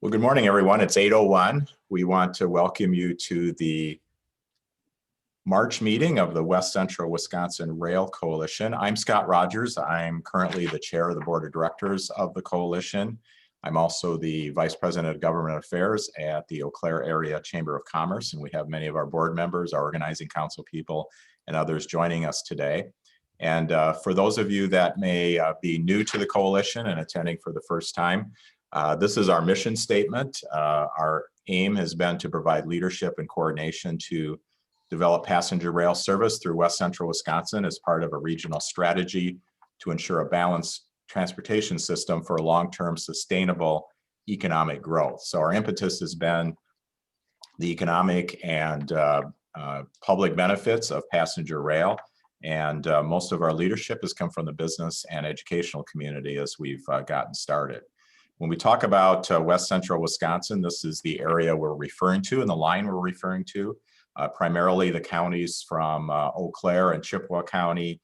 Well, good morning, everyone. It's 8:01. We want to welcome you to the March meeting of the West Central Wisconsin Rail Coalition. I'm Scott Rogers. I'm currently the chair of the board of directors of the coalition. I'm also the vice president of government affairs at the Eau Claire Area Chamber of Commerce, and we have many of our board members, our organizing council people, and others joining us today. And for those of you that may be new to the coalition and attending for the first time, this is our mission statement. Our aim has been to provide leadership and coordination to develop passenger rail service through West Central Wisconsin as part of a regional strategy to ensure a balanced transportation system for long-term sustainable economic growth. So our impetus has been the economic and public benefits of passenger rail. And most of our leadership has come from the business and educational community as we've gotten started. When we talk about West Central Wisconsin, this is the area we're referring to and the line we're referring to, primarily the counties from Eau Claire and Chippewa County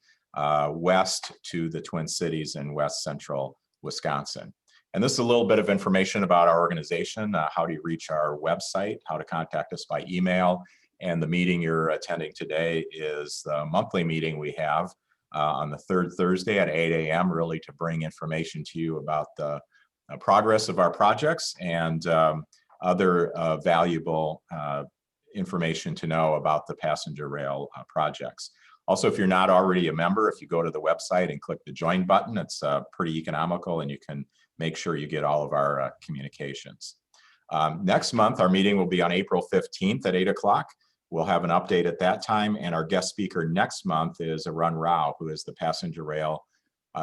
west to the Twin Cities in West Central Wisconsin. And this is a little bit of information about our organization, how do you reach our website, how to contact us by email. And the meeting you're attending today is the monthly meeting we have on the third Thursday at 8 a.m. really to bring information to you about the progress of our projects and other valuable information to know about the passenger rail projects. Also, if you're not already a member, if you go to the website and click the join button, it's pretty economical and you can make sure you get all of our communications. Next month, our meeting will be on April 15th at 8 o'clock. We'll have an update at that time, and our guest speaker next month is Arun Rao, who is the passenger rail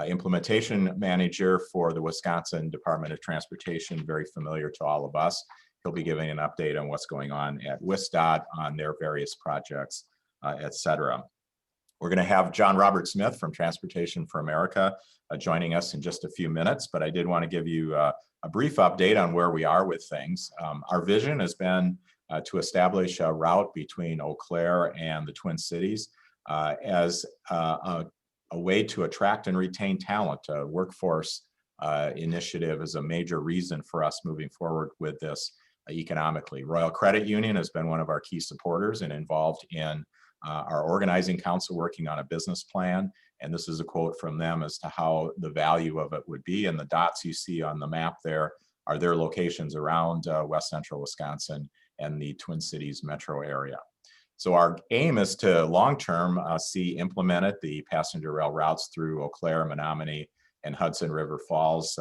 implementation manager for the Wisconsin Department of Transportation, very familiar to all of us. He'll be giving an update on what's going on at WSDOT on their various projects, et cetera. We're going to have John Robert Smith from Transportation for America joining us in just a few minutes, but I did want to give you a brief update on where we are with things. Our vision has been to establish a route between Eau Claire and the Twin Cities as a way to attract and retain talent. Workforce initiative is a major reason for us moving forward with this economically. Royal Credit Union has been one of our key supporters and involved in our organizing council working on a business plan. And this is a quote from them as to how the value of it would be. And the dots you see on the map there are their locations around West Central Wisconsin and the Twin Cities metro area. So our aim is to long-term see implemented the passenger rail routes through Eau Claire, Menominee, and Hudson River Falls.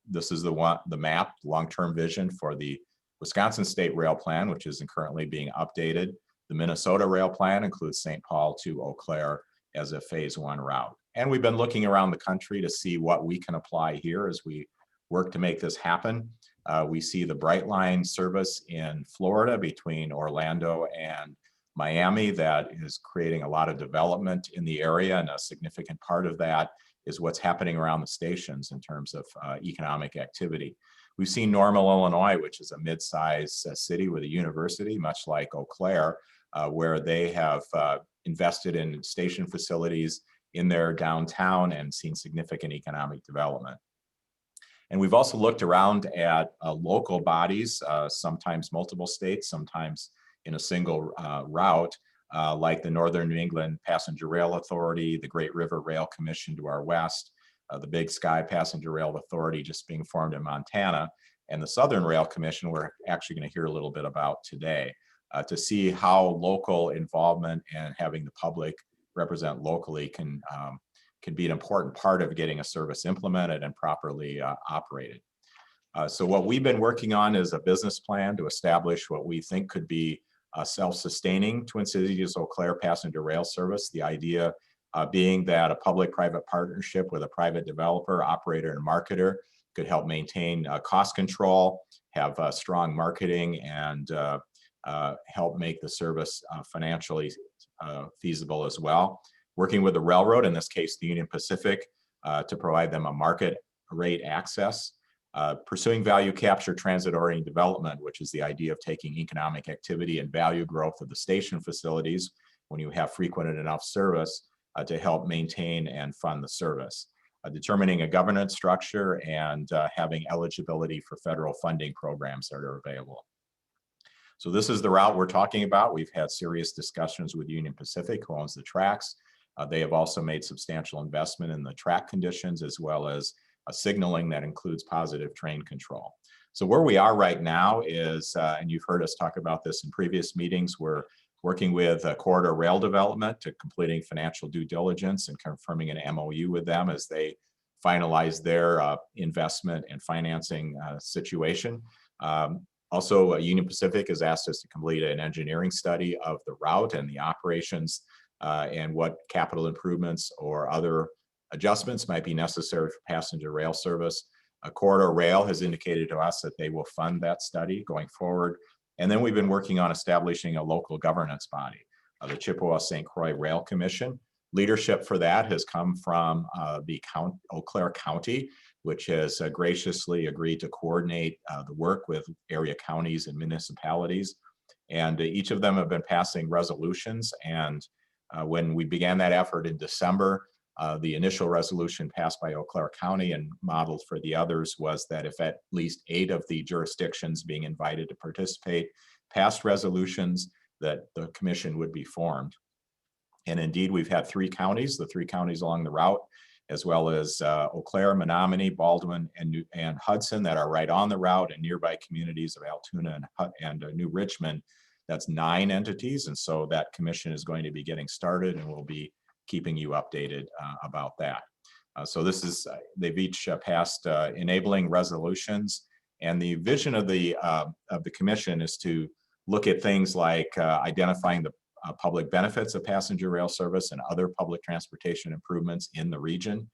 This is the map, long-term vision for the Wisconsin State Rail Plan, which is currently being updated. The Minnesota Rail Plan includes St. Paul to Eau Claire as a phase 1 route. And we've been looking around the country to see what we can apply here as we work to make this happen. We see the Brightline service in Florida between Orlando and Miami that is creating a lot of development in the area, and a significant part of that is what's happening around the stations in terms of economic activity. We've seen Normal, Illinois, which is a mid-sized city with a university, much like Eau Claire, where they have invested in station facilities in their downtown and seen significant economic development. And we've also looked around at local bodies, sometimes multiple states, sometimes in a single route, like the Northern New England Passenger Rail Authority, the Great River Rail Commission to our west, the Big Sky Passenger Rail Authority just being formed in Montana, and the Southern Rail Commission we're actually going to hear a little bit about today, to see how local involvement and having the public represent locally can be an important part of getting a service implemented and properly operated. So what we've been working on is a business plan to establish what we think could be a self-sustaining Twin Cities Eau Claire passenger rail service. The idea being that a public-private partnership with a private developer, operator, and marketer could help maintain cost control, have strong marketing, and help make the service financially feasible as well. Working with the railroad, in this case the Union Pacific, to provide them a market rate access. Pursuing value capture transit-oriented development, which is the idea of taking economic activity and value growth of the station facilities when you have frequent enough service to help maintain and fund the service. determining a governance structure, and having eligibility for federal funding programs that are available. So this is the route we're talking about. We've had serious discussions with Union Pacific, who owns the tracks. They have also made substantial investment in the track conditions, as well as signaling that includes positive train control. So where we are right now is, and you've heard us talk about this in previous meetings, we're working with corridor rail development to completing financial due diligence and confirming an MOU with them as they finalize their investment and financing situation. Also, Union Pacific has asked us to complete an engineering study of the route and the operations and what capital improvements or other adjustments might be necessary for passenger rail service. Corridor Rail has indicated to us that they will fund that study going forward. And then we've been working on establishing a local governance body, the Chippewa-St. Croix Rail Commission. Leadership for that has come from Eau Claire County, which has graciously agreed to coordinate the work with area counties and municipalities. And each of them have been passing resolutions. And when we began that effort in December, the initial resolution passed by Eau Claire County and modeled for the others was that if at least 8 of the jurisdictions being invited to participate passed resolutions, that the commission would be formed. And indeed, we've had 3 counties, the 3 counties along the route, as well as Eau Claire, Menominee, Baldwin, and Hudson that are right on the route, and nearby communities of Altoona and New Richmond. That's 9 entities. And so that commission is going to be getting started, and we'll be keeping you updated about that. So this is, they've each passed enabling resolutions, and the vision of the commission is to look at things like identifying the public benefits of passenger rail service and other public transportation improvements in the region,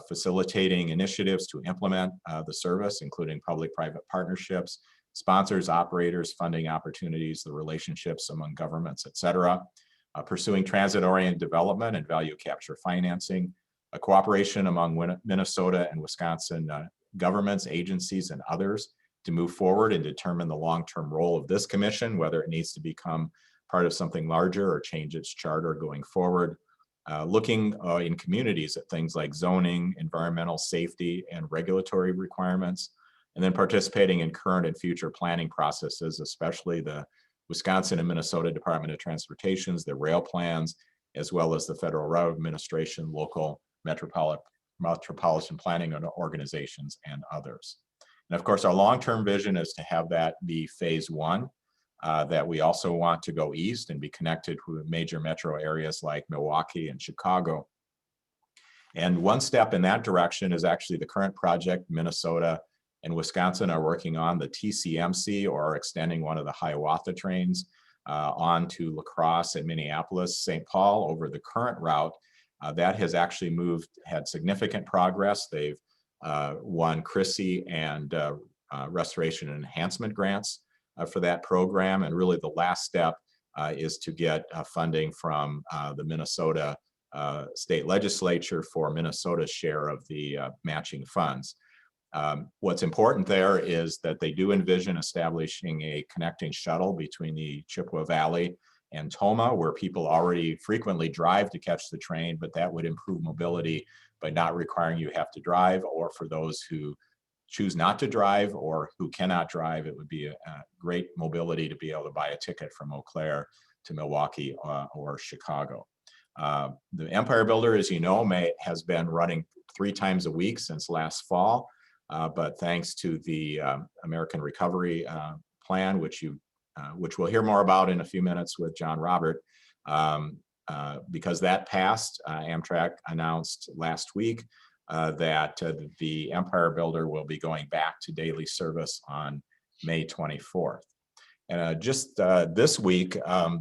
facilitating initiatives to implement the service, including public-private partnerships, sponsors, operators, funding opportunities, the relationships among governments, et cetera. Pursuing transit-oriented development and value capture financing, a cooperation among Minnesota and Wisconsin governments, agencies, and others to move forward and determine the long-term role of this commission, whether it needs to become part of something larger or change its charter going forward. Looking in communities at things like zoning, environmental safety, and regulatory requirements, and then participating in current and future planning processes, especially the Wisconsin and Minnesota Department of Transportation's, the rail plans, as well as the Federal Railroad Administration, local metropolitan planning organizations, and others. And of course, our long-term vision is to have that be phase 1, that we also want to go east and be connected with major metro areas like Milwaukee and Chicago. And one step in that direction is actually the current project Minnesota and Wisconsin are working on, the TCMC, or extending one of the Hiawatha trains on to La Crosse and Minneapolis, St. Paul over the current route. That has actually had significant progress. They've won CRISI and restoration and enhancement grants for that program. And really the last step is to get funding from the Minnesota state legislature for Minnesota's share of the matching funds. What's important there is that they do envision establishing a connecting shuttle between the Chippewa Valley and Toma, where people already frequently drive to catch the train, but that would improve mobility by not requiring you have to drive, or for those who choose not to drive or who cannot drive, it would be a great mobility to be able to buy a ticket from Eau Claire to Milwaukee or Chicago. The Empire Builder, as you know, has been running 3 times a week since last fall. But thanks to the American Recovery Plan, which we'll hear more about in a few minutes with John Robert, because that passed, Amtrak announced last week that the Empire Builder will be going back to daily service on May 24th. And just this week,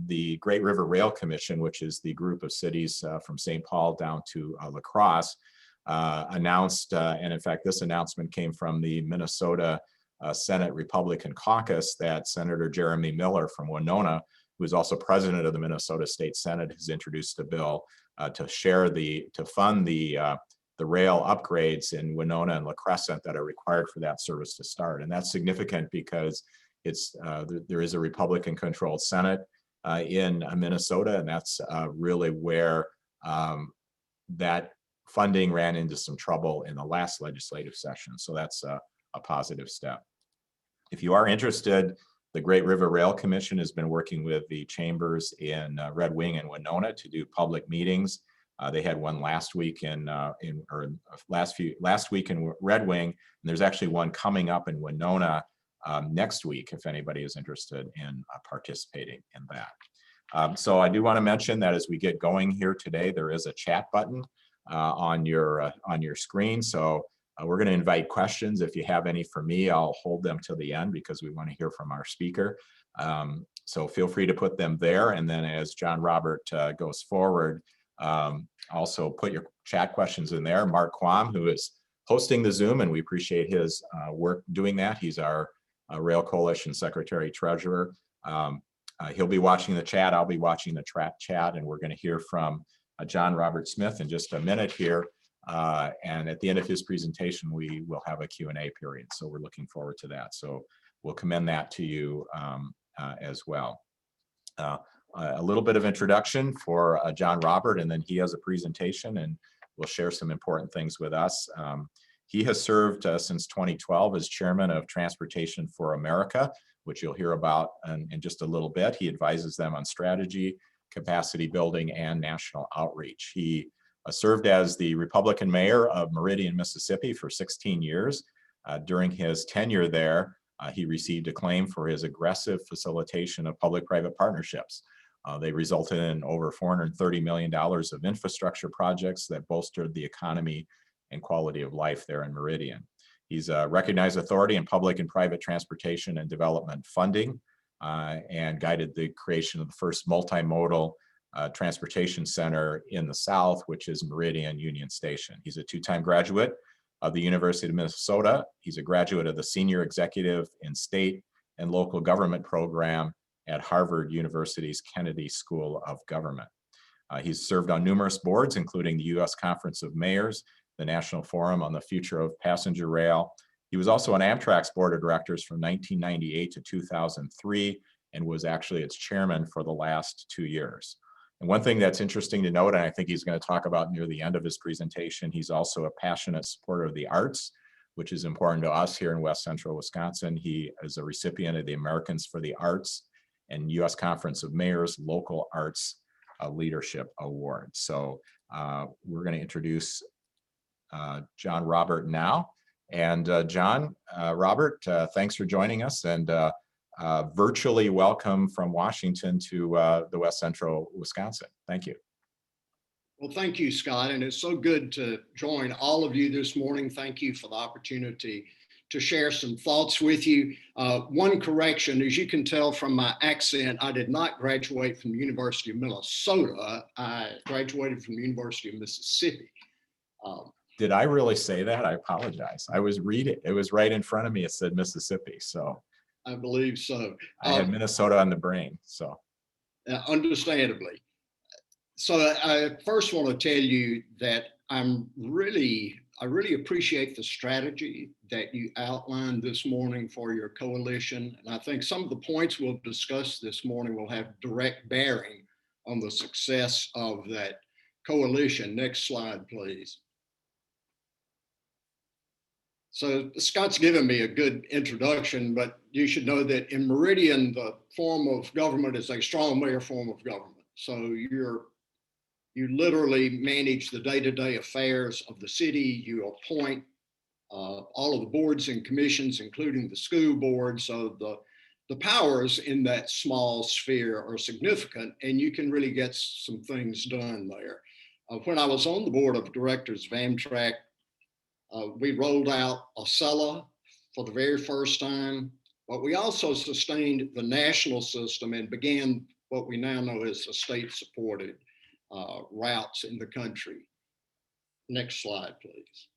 the Great River Rail Commission, which is the group of cities from St. Paul down to La Crosse, announced, and in fact, this announcement came from the Minnesota Senate Republican Caucus, that Senator Jeremy Miller from Winona, who is also president of the Minnesota State Senate, has introduced a bill to fund the rail upgrades in Winona and La Crescent that are required for that service to start. And that's significant because there is a Republican-controlled Senate in Minnesota, and that's really where that funding ran into some trouble in the last legislative session. So that's a positive step. If you are interested, the Great River Rail Commission has been working with the chambers in Red Wing and Winona to do public meetings. They had one last week last week in Red Wing, and there's actually one coming up in Winona next week if anybody is interested in participating in that. So I do want to mention that as we get going here today, there is a chat button on your screen. So we're going to invite questions. If you have any for me, I'll hold them till the end because we want to hear from our speaker. So feel free to put them there. And then as John Robert goes forward, also put your chat questions in there. Mark Quam, who is hosting the Zoom, and we appreciate his work doing that. He's our Rail Coalition Secretary Treasurer. He'll be watching the chat. I'll be watching the chat, and we're going to hear from John Robert Smith in just a minute here. And at the end of his presentation, we will have a Q&A period. So we're looking forward to that. So we'll commend that to you as well. A little bit of introduction for John Robert, and then he has a presentation and will share some important things with us. He has served since 2012 as chairman of Transportation for America, which you'll hear about in just a little bit. He advises them on strategy, capacity building, and national outreach. He served as the Republican mayor of Meridian, Mississippi for 16 years. During his tenure there, he received acclaim for his aggressive facilitation of public-private partnerships. They resulted in over $430 million of infrastructure projects that bolstered the economy and quality of life there in Meridian. He's a recognized authority in public and private transportation and development funding, and guided the creation of the first multi-modal transportation center in the South, which is Meridian Union Station. He's a two-time graduate of the University of Minnesota. He's a graduate of the Senior Executive in State and Local Government program at Harvard University's Kennedy School of Government. He's served on numerous boards, including the U.S. Conference of Mayors, the National Forum on the Future of Passenger Rail. He was also on Amtrak's Board of Directors from 1998 to 2003, and was actually its chairman for the last 2 years. And one thing that's interesting to note, and I think he's going to talk about near the end of his presentation, he's also a passionate supporter of the arts, which is important to us here in West Central Wisconsin. He is a recipient of the Americans for the Arts and U.S. Conference of Mayors Local Arts Leadership Award. So we're going to introduce John Robert now. And John Robert, thanks for joining us, and virtually welcome from Washington to the West Central Wisconsin. Thank you. Well, thank you, Scott. And it's so good to join all of you this morning. Thank you for the opportunity to share some thoughts with you. One correction, as you can tell from my accent, I did not graduate from the University of Minnesota. I graduated from the University of Mississippi. Did I really say that? I apologize. I was reading, it was right in front of me. It said Mississippi, so. I believe so. I had Minnesota on the brain, so. Understandably. So I first want to tell you that I really appreciate the strategy that you outlined this morning for your coalition. And I think some of the points we'll discuss this morning will have direct bearing on the success of that coalition. Next slide, please. So Scott's given me a good introduction, but you should know that in Meridian, the form of government is a strong mayor form of government. So you literally manage the day-to-day affairs of the city. You appoint all of the boards and commissions, including the school board. So the powers in that small sphere are significant, and you can really get some things done there. When I was on the board of directors of Amtrak, we rolled out Acela for the very first time, but we also sustained the national system and began what we now know as the state-supported routes in the country. Next slide, please.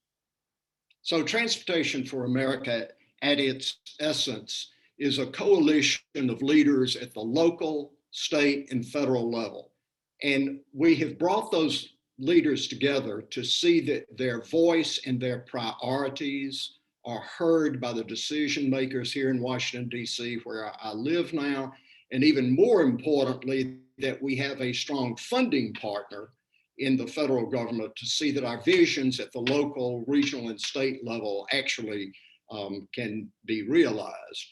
So Transportation for America, at its essence, is a coalition of leaders at the local, state, and federal level. And we have brought those leaders together to see that their voice and their priorities are heard by the decision makers here in Washington, D.C., where I live now, and even more importantly, that we have a strong funding partner in the federal government to see that our visions at the local, regional, and state level actually can be realized.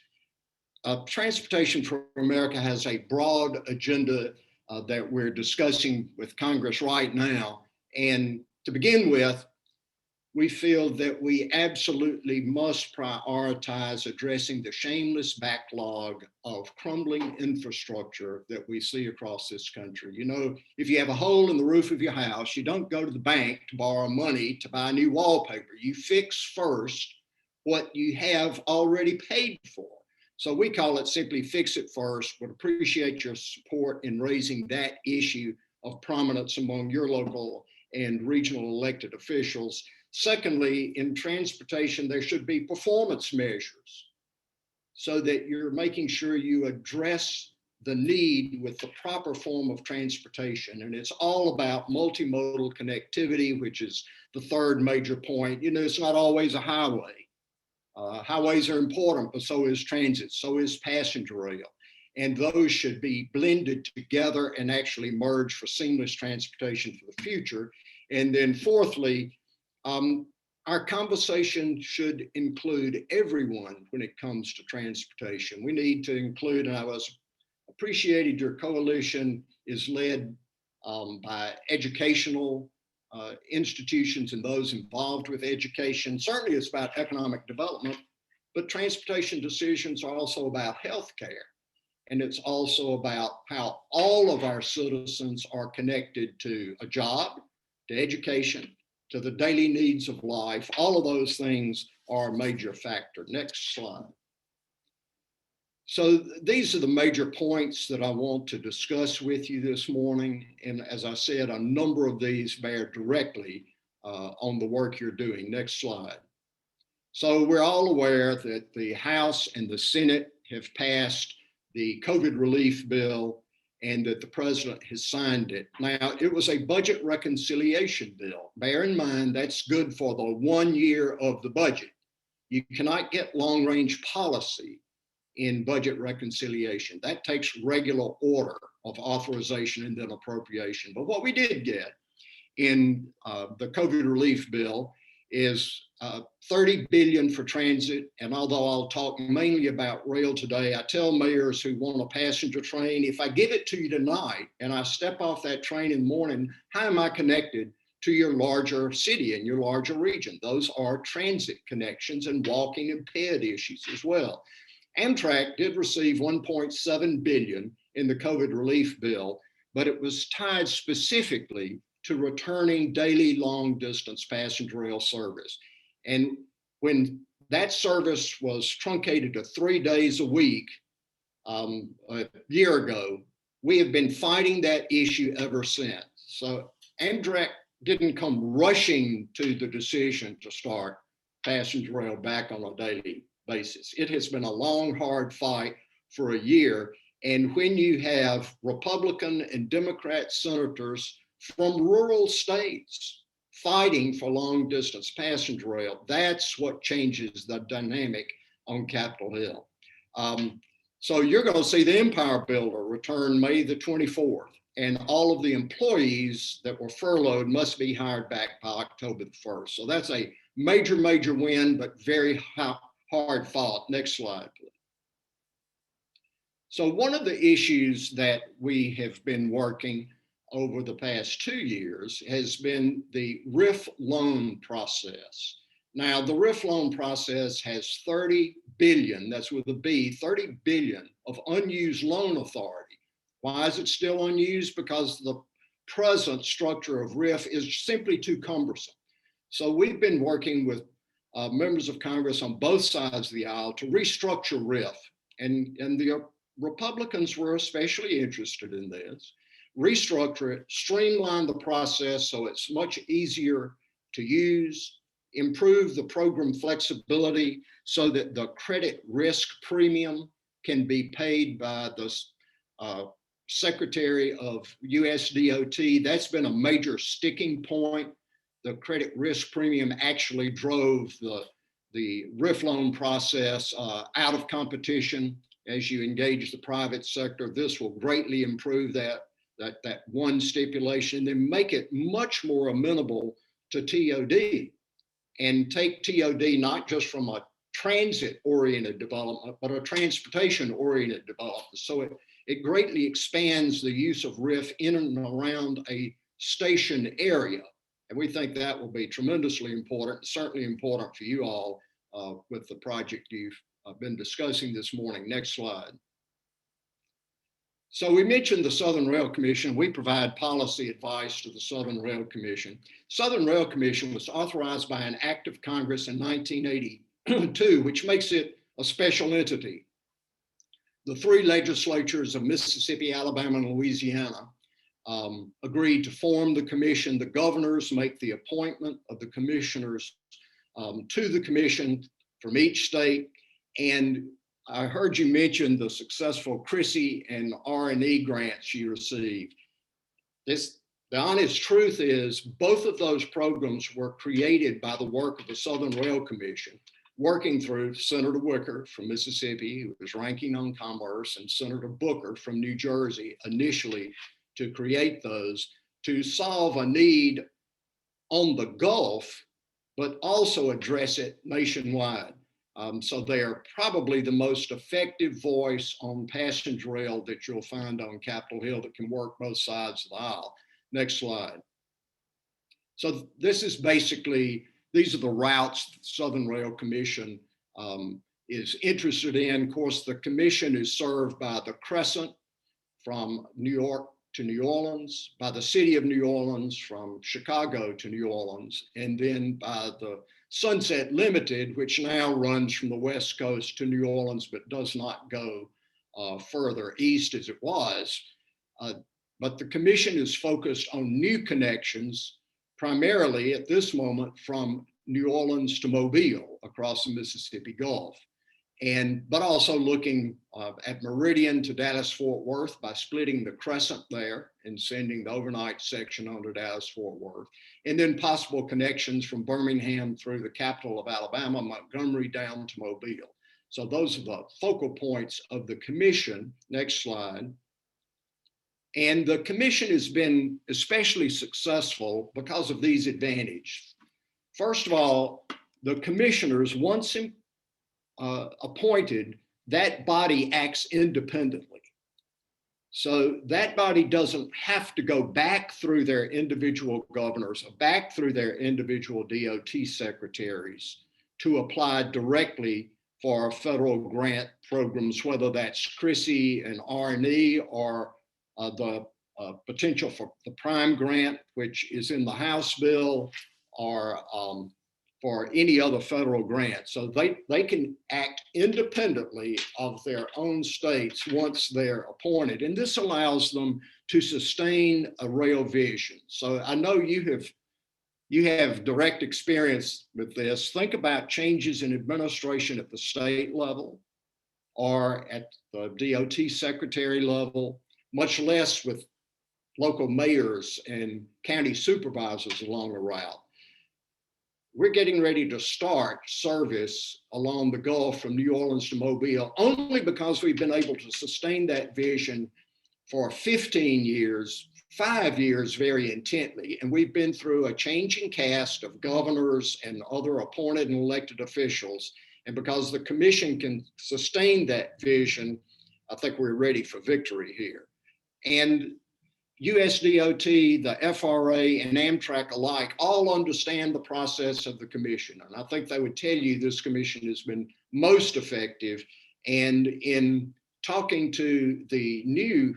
Transportation for America has a broad agenda that we're discussing with Congress right now. And to begin with, we feel that we absolutely must prioritize addressing the shameless backlog of crumbling infrastructure that we see across this country. You know, if you have a hole in the roof of your house, you don't go to the bank to borrow money to buy new wallpaper. You fix first what you have already paid for. So we call it simply Fix It First. Would appreciate your support in raising that issue of prominence among your local and regional elected officials. Secondly, in transportation, there should be performance measures so that you're making sure you address the need with the proper form of transportation. And it's all about multimodal connectivity, which is the third major point. You know, it's not always a highway. Highways are important, but so is transit, so is passenger rail. And those should be blended together and actually merge for seamless transportation for the future. And then fourthly, our conversation should include everyone when it comes to transportation. We need to include, and I was appreciated your coalition is led by educational institutions and those involved with education. Certainly it's about economic development, but transportation decisions are also about healthcare. And it's also about how all of our citizens are connected to a job, to education, to the daily needs of life. All of those things are a major factor. Next slide. So these are the major points that I want to discuss with you this morning. And as I said, a number of these bear directly on the work you're doing. Next slide. So we're all aware that the House and the Senate have passed the COVID relief bill and that the president has signed it. Now, it was a budget reconciliation bill. Bear in mind, that's good for the 1 year of the budget. You cannot get long-range policy in budget reconciliation. That takes regular order of authorization and then appropriation. But what we did get in the COVID relief bill is $30 billion for transit. And although I'll talk mainly about rail today, I tell mayors who want a passenger train, if I give it to you tonight and I step off that train in the morning, how am I connected to your larger city and your larger region? Those are transit connections and walking impaired issues as well. Amtrak did receive $1.7 billion in the COVID relief bill, but it was tied specifically to returning daily long distance passenger rail service. And when that service was truncated to 3 days a week a year ago, we have been fighting that issue ever since. So Amtrak didn't come rushing to the decision to start passenger rail back on a daily basis. It has been a long, hard fight for a year. And when you have Republican and Democrat senators from rural states fighting for long distance passenger rail, that's what changes the dynamic on Capitol Hill. So you're going to see the Empire Builder return May the 24th, and all of the employees that were furloughed must be hired back by October the 1st. So that's a major, major win, but very hard fought. Next slide, please. So one of the issues that we have been working over the past 2 years has been the RIF loan process. Now, the RIF loan process has 30 billion, that's with a B, 30 billion of unused loan authority. Why is it still unused? Because the present structure of RIF is simply too cumbersome. So we've been working with members of Congress on both sides of the aisle to restructure RIF. And the Republicans were especially interested in this. Restructure it, streamline the process so it's much easier to use, improve the program flexibility so that the credit risk premium can be paid by the Secretary of USDOT. That's been a major sticking point. The credit risk premium actually drove the RIF loan process out of competition as you engage the private sector. This will greatly improve that. that one stipulation, then make it much more amenable to TOD, and take TOD not just from a transit-oriented development, but a transportation-oriented development. So it greatly expands the use of RIF in and around a station area. And we think that will be tremendously important, certainly important for you all with the project you've been discussing this morning. Next slide. So we mentioned the Southern Rail Commission. We provide policy advice to the Southern Rail Commission. Southern Rail Commission was authorized by an act of Congress in 1982, which makes it a special entity. The three legislatures of Mississippi, Alabama, and Louisiana agreed to form the commission. The governors make the appointment of the commissioners to the commission from each state. And I heard you mention the successful CRISI and R&E grants you received. The honest truth is both of those programs were created by the work of the Southern Rail Commission, working through Senator Wicker from Mississippi, who was ranking on commerce, and Senator Booker from New Jersey initially to create those to solve a need on the Gulf, but also address it nationwide. So they are probably the most effective voice on passenger rail that you'll find on Capitol Hill that can work both sides of the aisle. Next slide. So this is basically, these are the routes the Southern Rail Commission is interested in. Of course, the commission is served by the Crescent from New York to New Orleans, by the city of New Orleans from Chicago to New Orleans, and then by the Sunset Limited, which now runs from the West Coast to New Orleans, but does not go further east as it was. But the commission is focused on new connections, primarily at this moment from New Orleans to Mobile across the Mississippi Gulf. But also looking at Meridian to Dallas-Fort Worth by splitting the Crescent there and sending the overnight section on to Dallas-Fort Worth. And then possible connections from Birmingham through the capital of Alabama, Montgomery, down to Mobile. So those are the focal points of the commission. Next slide. And the commission has been especially successful because of these advantages. First of all, the commissioners, once appointed, that body acts independently. So that body doesn't have to go back through their individual governors, or back through their individual DOT secretaries to apply directly for federal grant programs, whether that's CRISI and R&E or the potential for the prime grant, which is in the House bill, or for any other federal grant. So they can act independently of their own states once they're appointed. And this allows them to sustain a rail vision. So I know you have direct experience with this. Think about changes in administration at the state level or at the DOT secretary level, much less with local mayors and county supervisors along the route. We're getting ready to start service along the Gulf from New Orleans to Mobile only because we've been able to sustain that vision for 15 years, 5 years very intently. And we've been through a changing cast of governors and other appointed and elected officials. And because the commission can sustain that vision, I think we're ready for victory here. And USDOT, the FRA, and Amtrak alike all understand the process of the commission. And I think they would tell you this commission has been most effective. And in talking to the new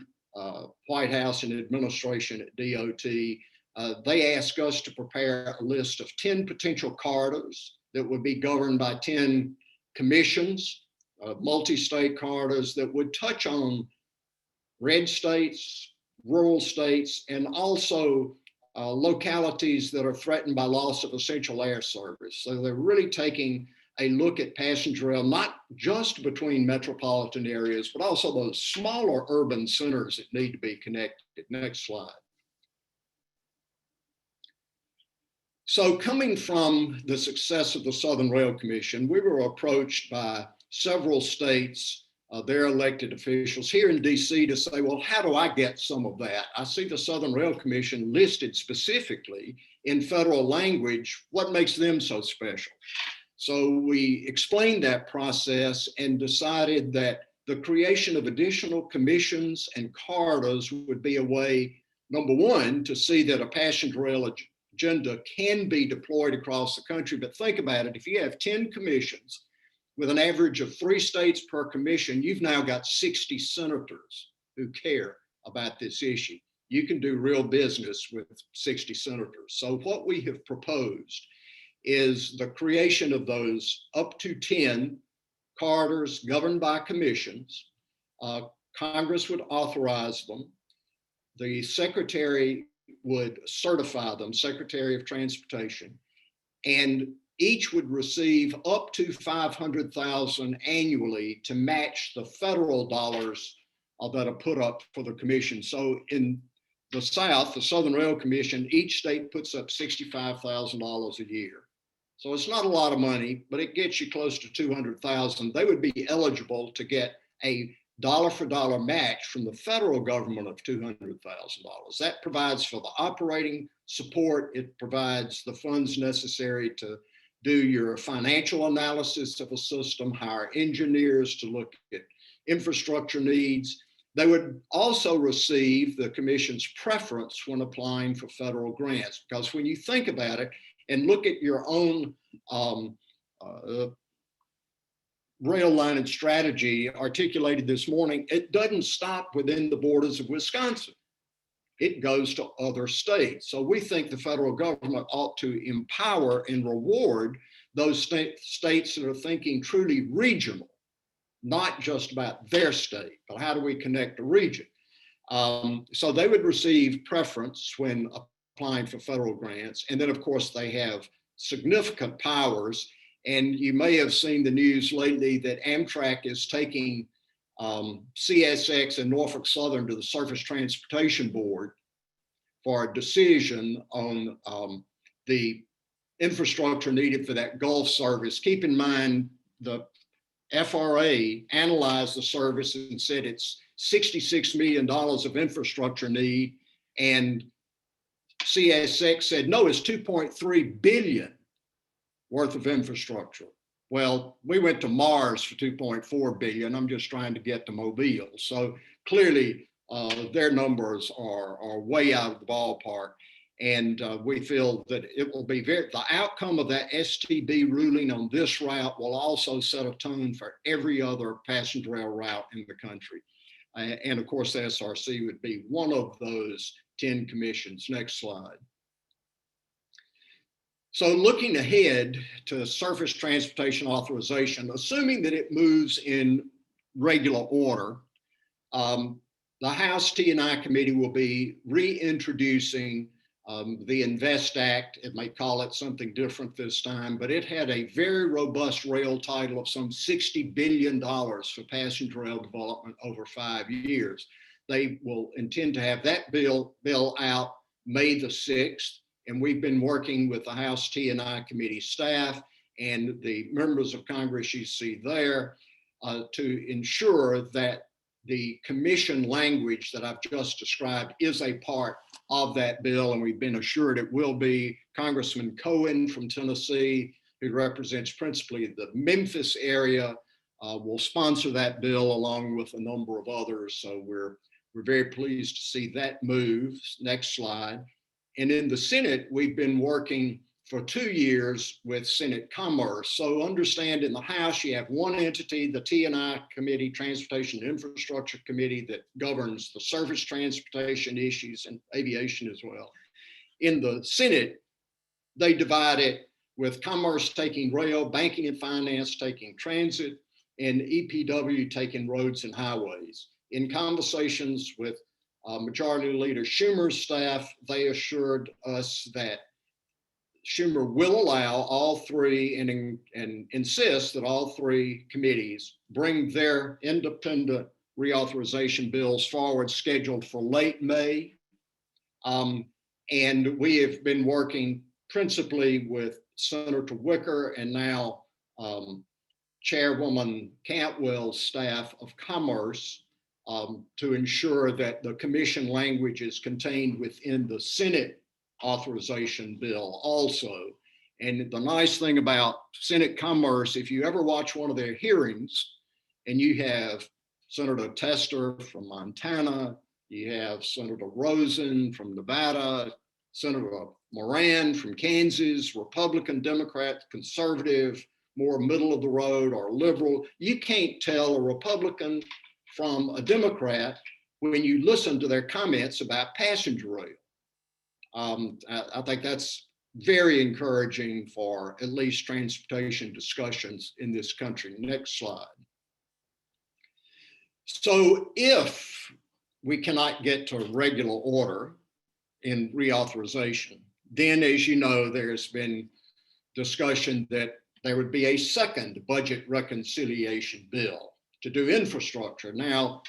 White House and administration at DOT, they asked us to prepare a list of 10 potential corridors that would be governed by 10 commissions, multi-state corridors that would touch on red states, rural states, and also localities that are threatened by loss of essential air service. So they're really taking a look at passenger rail, not just between metropolitan areas, but also those smaller urban centers that need to be connected. Next slide. So coming from the success of the Southern Rail Commission, we were approached by several states their elected officials here in DC to say, well, how do I get some of that? I see the Southern Rail Commission listed specifically in federal language. What makes them so special? So we explained that process and decided that the creation of additional commissions and corridors would be a way, number one, to see that a passenger rail agenda can be deployed across the country. But think about it, if you have 10 commissions with an average of 3 states per commission, you've now got 60 senators who care about this issue. You can do real business with 60 senators. So what we have proposed is the creation of those up to 10 corridors governed by commissions. Congress would authorize them. The secretary would certify them, Secretary of Transportation, and each would receive up to $500,000 annually to match the federal dollars that are put up for the commission. So in the South, the Southern Rail Commission, each state puts up $65,000 a year. So it's not a lot of money, but it gets you close to $200,000. They would be eligible to get a dollar for dollar match from the federal government of $200,000. That provides for the operating support. It provides the funds necessary to do your financial analysis of a system, hire engineers to look at infrastructure needs. They would also receive the commission's preference when applying for federal grants, because when you think about it and look at your own rail line and strategy articulated this morning, it doesn't stop within the borders of Wisconsin. It goes to other states. So we think the federal government ought to empower and reward those states that are thinking truly regional, not just about their state, but how do we connect the region? So they would receive preference when applying for federal grants. And then of course they have significant powers. And you may have seen the news lately that Amtrak is taking CSX and Norfolk Southern to the Surface Transportation Board for a decision on the infrastructure needed for that Gulf service. Keep in mind, the FRA analyzed the service and said it's $66 million of infrastructure need, and CSX said, no, it's 2.3 billion worth of infrastructure. Well, we went to Mars for 2.4 billion. I'm just trying to get to Mobile. So clearly their numbers are way out of the ballpark. And we feel that it will be the outcome of that STB ruling on this route will also set a tone for every other passenger rail route in the country. And of course, the SRC would be one of those 10 commissions. Next slide. So looking ahead to surface transportation authorization, assuming that it moves in regular order, the House T&I committee will be reintroducing the INVEST Act. It may call it something different this time, but it had a very robust rail title of some $60 billion for passenger rail development over 5 years. They will intend to have that bill out May the 6th. And we've been working with the House T&I committee staff and the members of Congress you see there to ensure that the commission language that I've just described is a part of that bill. And we've been assured it will be. Congressman Cohen from Tennessee, who represents principally the Memphis area, will sponsor that bill along with a number of others. So we're very pleased to see that move. Next slide. And in the Senate, we've been working for 2 years with Senate Commerce. So understand, in the House, you have one entity, the T&I Committee, Transportation and Infrastructure Committee, that governs the surface transportation issues and aviation as well. In the Senate, they divide it with Commerce taking rail, Banking and Finance taking transit, and EPW taking roads and highways. In conversations with Majority Leader Schumer's staff, they assured us that Schumer will allow all three and insist that all three committees bring their independent reauthorization bills forward, scheduled for late May. And we have been working principally with Senator Wicker and now Chairwoman Cantwell's staff of Commerce to ensure that the commission language is contained within the Senate authorization bill also. And the nice thing about Senate Commerce, if you ever watch one of their hearings and you have Senator Tester from Montana, you have Senator Rosen from Nevada, Senator Moran from Kansas, Republican, Democrat, conservative, more middle of the road or liberal, you can't tell a Republican from a Democrat when you listen to their comments about passenger rail. I think that's very encouraging for at least transportation discussions in this country. Next slide. So if we cannot get to regular order in reauthorization, then, as you know, there's been discussion that there would be a second budget reconciliation bill to do infrastructure. Now,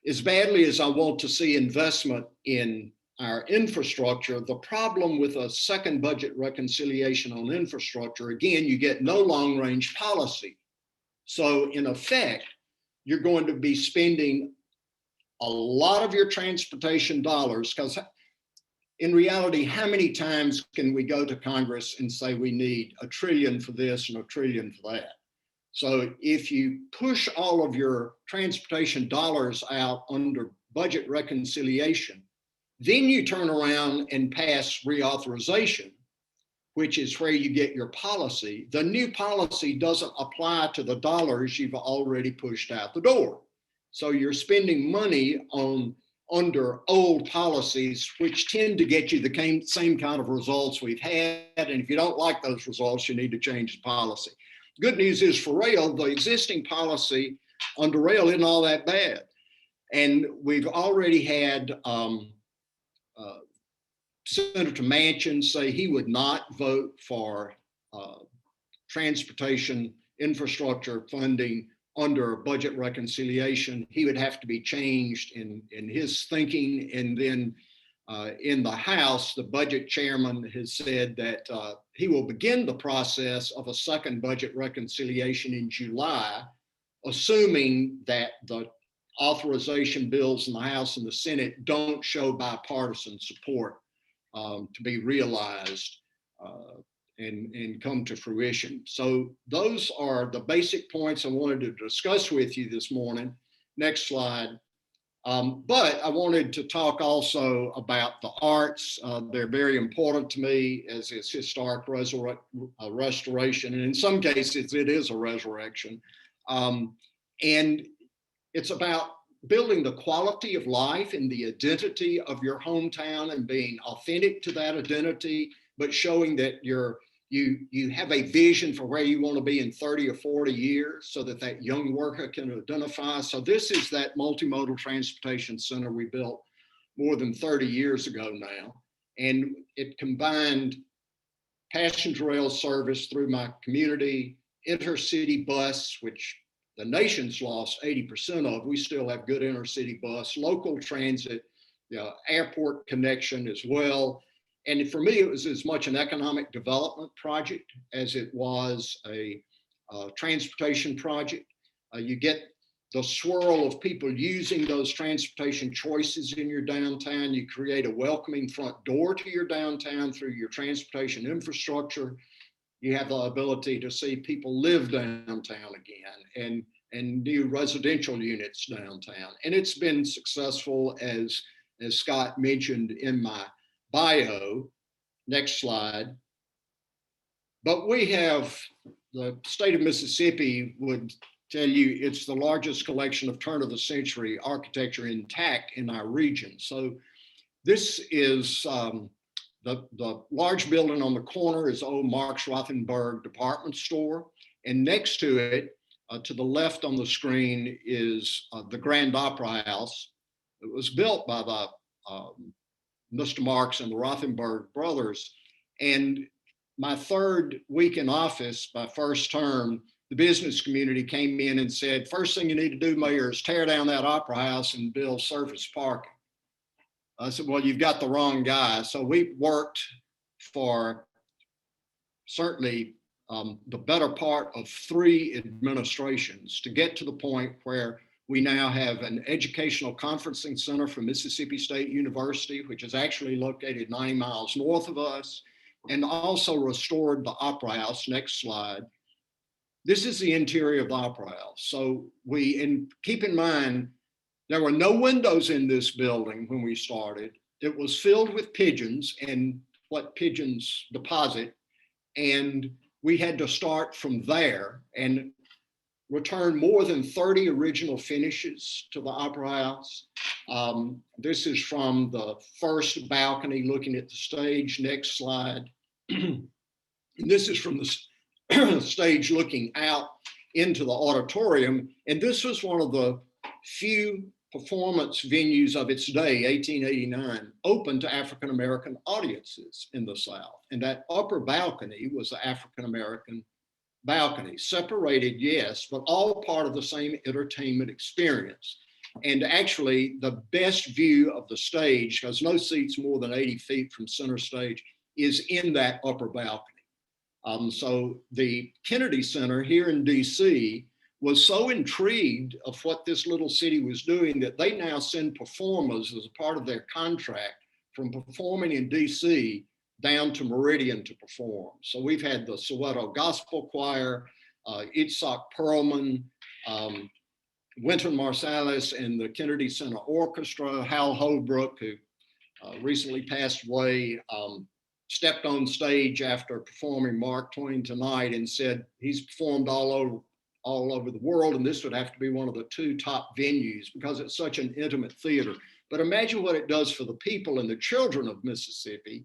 as badly as I want to see investment in our infrastructure, the problem with a second budget reconciliation on infrastructure, again, you get no long-range policy. So in effect, you're going to be spending a lot of your transportation dollars, because in reality, how many times can we go to Congress and say we need $1 trillion for this and $1 trillion for that? So if you push all of your transportation dollars out under budget reconciliation, then you turn around and pass reauthorization, which is where you get your policy. The new policy doesn't apply to the dollars you've already pushed out the door. So you're spending money under old policies, which tend to get you the same kind of results we've had. And if you don't like those results, you need to change the policy. Good news is for rail, the existing policy under rail isn't all that bad. And we've already had Senator Manchin say he would not vote for transportation infrastructure funding under budget reconciliation. He would have to be changed in his thinking. And then in the House, the budget chairman has said that he will begin the process of a second budget reconciliation in July, assuming that the authorization bills in the House and the Senate don't show bipartisan support to be realized and come to fruition. So those are the basic points I wanted to discuss with you this morning. Next slide. But I wanted to talk also about the arts. They're very important to me as it's historic restoration. And in some cases, it is a resurrection. And it's about building the quality of life and the identity of your hometown and being authentic to that identity, but showing that you have a vision for where you want to be in 30 or 40 years so that that young worker can identify. So this is that multimodal transportation center we built more than 30 years ago now. And it combined passenger rail service through my community, intercity bus, which the nation's lost 80% of. We still have good intercity bus, local transit, airport connection as well. And for me, it was as much an economic development project as it was a transportation project. You get the swirl of people using those transportation choices in your downtown. You create a welcoming front door to your downtown through your transportation infrastructure. You have the ability to see people live downtown again and new residential units downtown. And it's been successful, as Scott mentioned in my bio. Next slide. But we have, the state of Mississippi would tell you it's the largest collection of turn of the century architecture intact in our region. So this is the large building on the corner is old Marks Rothenberg department store. And next to it, to the left on the screen, is the Grand Opera House. It was built by the Mr. Marks and the Rothenberg brothers. And my third week in office, my first term, the business community came in and said, first thing you need to do, Mayor, is tear down that opera house and build surface parking. I said, well, you've got the wrong guy. So we worked for certainly the better part of 3 administrations to get to the point where we now have an educational conferencing center for Mississippi State University, which is actually located 90 miles north of us, and also restored the Opera House. Next slide. This is the interior of the Opera House. So and keep in mind, there were no windows in this building when we started. It was filled with pigeons and what pigeons deposit. And we had to start from there and return more than 30 original finishes to the Opera House. This is from the first balcony looking at the stage. Next slide. And this is from the stage looking out into the auditorium. And this was one of the few performance venues of its day, 1889, open to African-American audiences in the South. And that upper balcony was the African-American balcony, separated, yes, but all part of the same entertainment experience. And actually the best view of the stage, because no seats more than 80 feet from center stage, is in that upper balcony. So the Kennedy Center here in DC was so intrigued of what this little city was doing that they now send performers as a part of their contract from performing in DC down to Meridian to perform. So we've had the Soweto Gospel Choir, Itzhak Perlman, Wynton Marsalis and the Kennedy Center Orchestra, Hal Holbrook, who recently passed away, stepped on stage after performing Mark Twain Tonight and said he's performed all over the world, and this would have to be one of the 2 top venues because it's such an intimate theater. But imagine what it does for the people and the children of Mississippi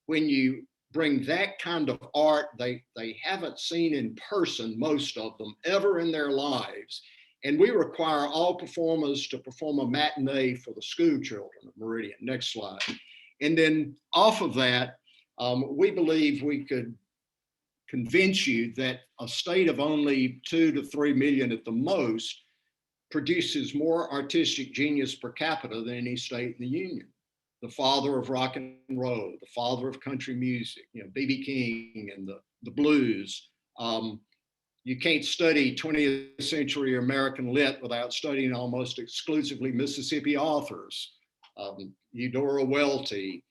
when you bring that kind of art they haven't seen in person, most of them, ever in their lives. And we require all performers to perform a matinee for the school children of Meridian. Next slide. And then off of that, we believe we could convince you that a state of only 2 to 3 million at the most produces more artistic genius per capita than any state in the Union. The father of rock and roll, the father of country music, B.B. King and the blues. You can't study 20th century American lit without studying almost exclusively Mississippi authors. Eudora Welty,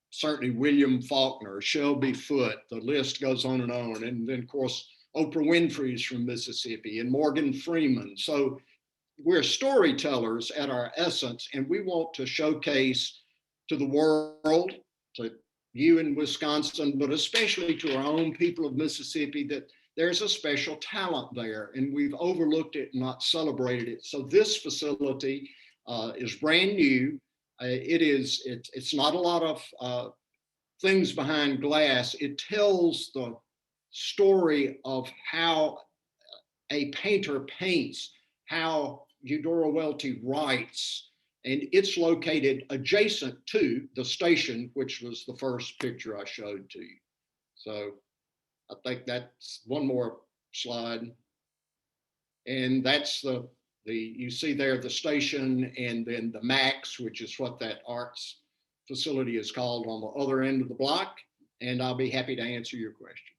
certainly William Faulkner, Shelby Foote, the list goes on. And then of course, Oprah Winfrey's from Mississippi and Morgan Freeman. So we're storytellers at our essence, and we want to showcase to the world, to you in Wisconsin, but especially to our own people of Mississippi, that there's a special talent there, and we've overlooked it and not celebrated it. So this facility is brand new. It's not a lot of things behind glass. It tells the story of how a painter paints, how Eudora Welty writes, and it's located adjacent to the station, which was the first picture I showed to you. So I think that's one more slide. And that's you see there the station, and then the Max, which is what that arts facility is called, on the other end of the block. And I'll be happy to answer your questions.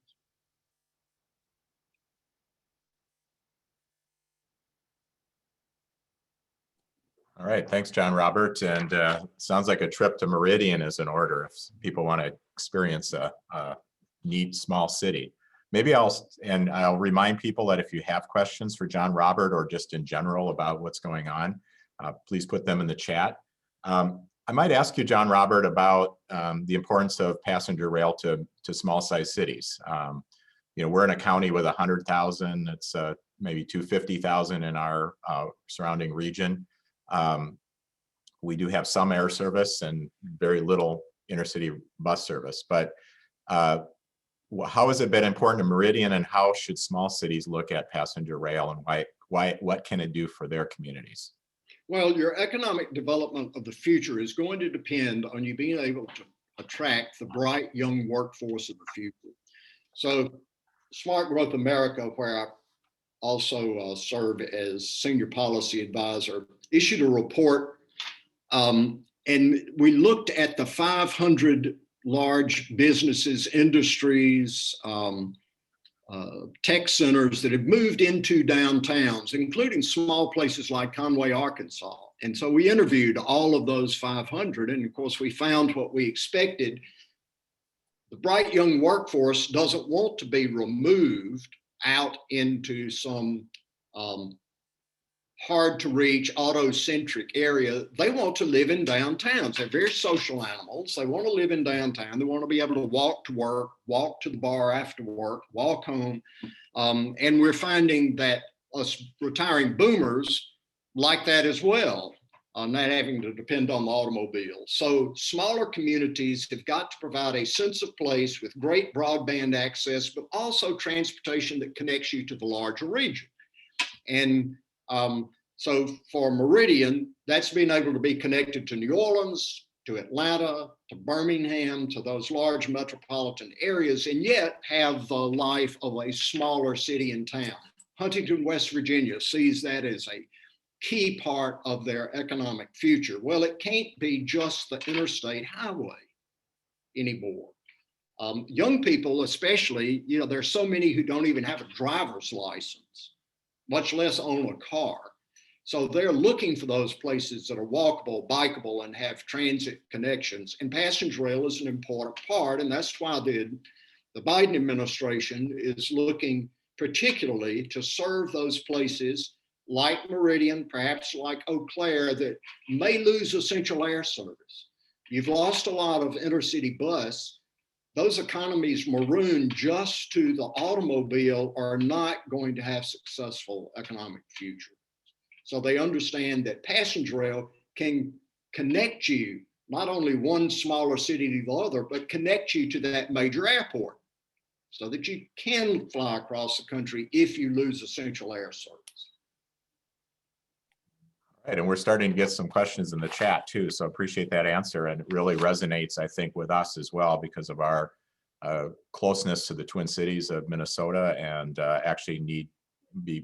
All right, thanks, John Robert. And sounds like a trip to Meridian is in order if people want to experience a neat small city. Maybe I'll remind people that if you have questions for John Robert or just in general about what's going on, please put them in the chat. I might ask you, John Robert, about the importance of passenger rail to small size cities. We're in a county with 100,000. It's maybe 250,000 in our surrounding region. We do have some air service and very little intercity bus service, but how has it been important to Meridian, and how should small cities look at passenger rail, and what can it do for their communities? Well, your economic development of the future is going to depend on you being able to attract the bright young workforce of the future. So Smart Growth America, where I also serve as senior policy advisor, issued a report, and we looked at the 500 large businesses, industries, tech centers that have moved into downtowns, including small places like Conway, Arkansas. And so we interviewed all of those 500, and of course we found what we expected. The bright young workforce doesn't want to be removed out into some hard to reach, auto-centric area. They want to live in downtowns. They're very social animals. They want to live in downtown. They want to be able to walk to work, walk to the bar after work, walk home. And we're finding that us retiring boomers like that as well, not having to depend on the automobile. So smaller communities have got to provide a sense of place with great broadband access, but also transportation that connects you to the larger region. And so for Meridian, that's being able to be connected to New Orleans, to Atlanta, to Birmingham, to those large metropolitan areas, and yet have the life of a smaller city and town. Huntington, West Virginia sees that as a key part of their economic future. Well, it can't be just the interstate highway anymore. Young people, especially, you know, there's so many who don't even have a driver's license, much less own a car. So they're looking for those places that are walkable, bikeable, and have transit connections. And passenger rail is an important part. And that's why the Biden administration is looking particularly to serve those places like Meridian, perhaps like Eau Claire, that may lose essential air service. You've lost a lot of intercity bus. Those economies marooned just to the automobile are not going to have successful economic future. So they understand that passenger rail can connect you, not only one smaller city to the other, but connect you to that major airport so that you can fly across the country if you lose essential air service. Right, and we're starting to get some questions in the chat too, so appreciate that answer, and it really resonates, I think, with us as well because of our closeness to the Twin Cities of Minnesota, and actually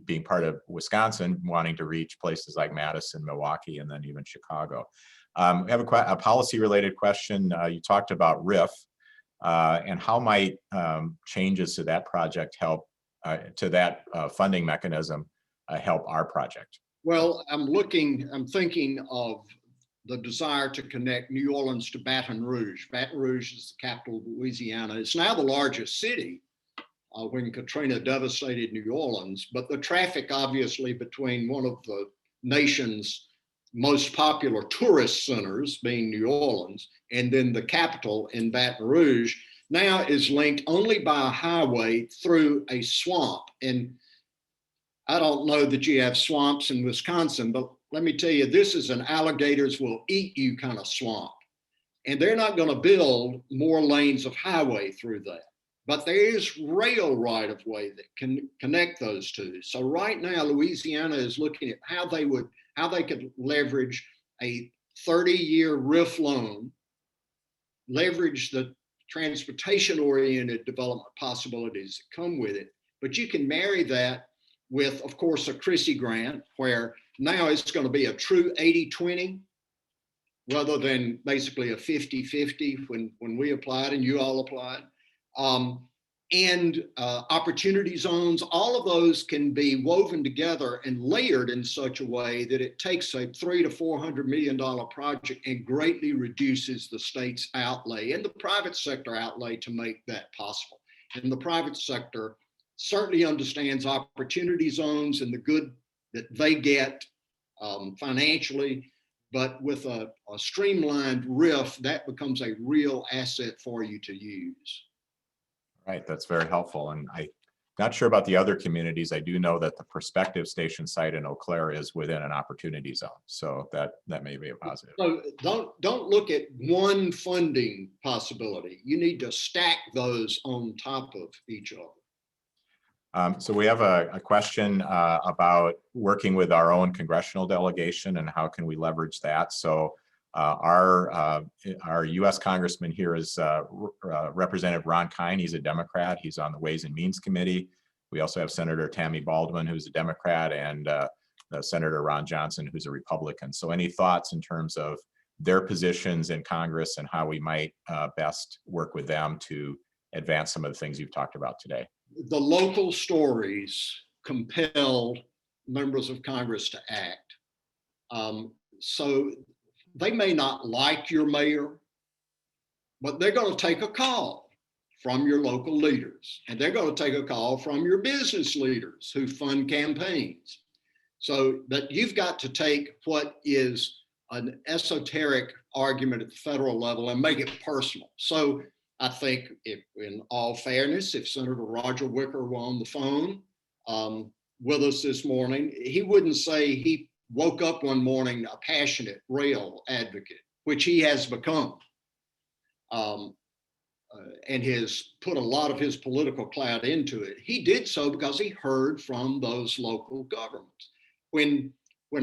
being part of Wisconsin, wanting to reach places like Madison, Milwaukee, and then even Chicago. We have a policy-related question. You talked about RIF, and how might changes to that project help, to that funding mechanism help our project? Well, I'm thinking of the desire to connect New Orleans to Baton Rouge. Baton Rouge is the capital of Louisiana. It's now the largest city when Katrina devastated New Orleans, but the traffic obviously between one of the nation's most popular tourist centers, being New Orleans, and then the capital in Baton Rouge, now is linked only by a highway through a swamp. And I don't know that you have swamps in Wisconsin, but let me tell you, this is an alligators will eat you kind of swamp. And they're not going to build more lanes of highway through that. But there is rail right of way that can connect those two. So right now, Louisiana is looking at how they could leverage a 30-year RIF loan, leverage the transportation-oriented development possibilities that come with it. But you can marry that with, of course, a Chrissy grant, where now it's going to be a true 80-20 rather than basically a 50-50 when we applied and you all applied. And opportunity zones, all of those can be woven together and layered in such a way that it takes a $300 to $400 million project and greatly reduces the state's outlay and the private sector outlay to make that possible. And the private sector certainly understands opportunity zones and the good that they get financially, but with a streamlined RIF, that becomes a real asset for you to use. Right, that's very helpful. And I'm not sure about the other communities. I do know that the prospective station site in Eau Claire is within an opportunity zone. So that may be a positive. So don't look at one funding possibility. You need to stack those on top of each other. So we have a question about working with our own congressional delegation and how can we leverage that. So our U.S. Congressman here is Representative Ron Kine. He's a Democrat. He's on the Ways and Means Committee. We also have Senator Tammy Baldwin, who's a Democrat, and Senator Ron Johnson, who's a Republican. So any thoughts in terms of their positions in Congress and how we might best work with them to advance some of the things you've talked about today. The local stories compelled members of Congress to act. So they may not like your mayor, but they're going to take a call from your local leaders, and they're going to take a call from your business leaders who fund campaigns. So, but you've got to take what is an esoteric argument at the federal level and make it personal. So I think, if, in all fairness, if Senator Roger Wicker were on the phone with us this morning, he wouldn't say he woke up one morning a passionate rail advocate, which he has become, and has put a lot of his political clout into it. He did so because he heard from those local governments. When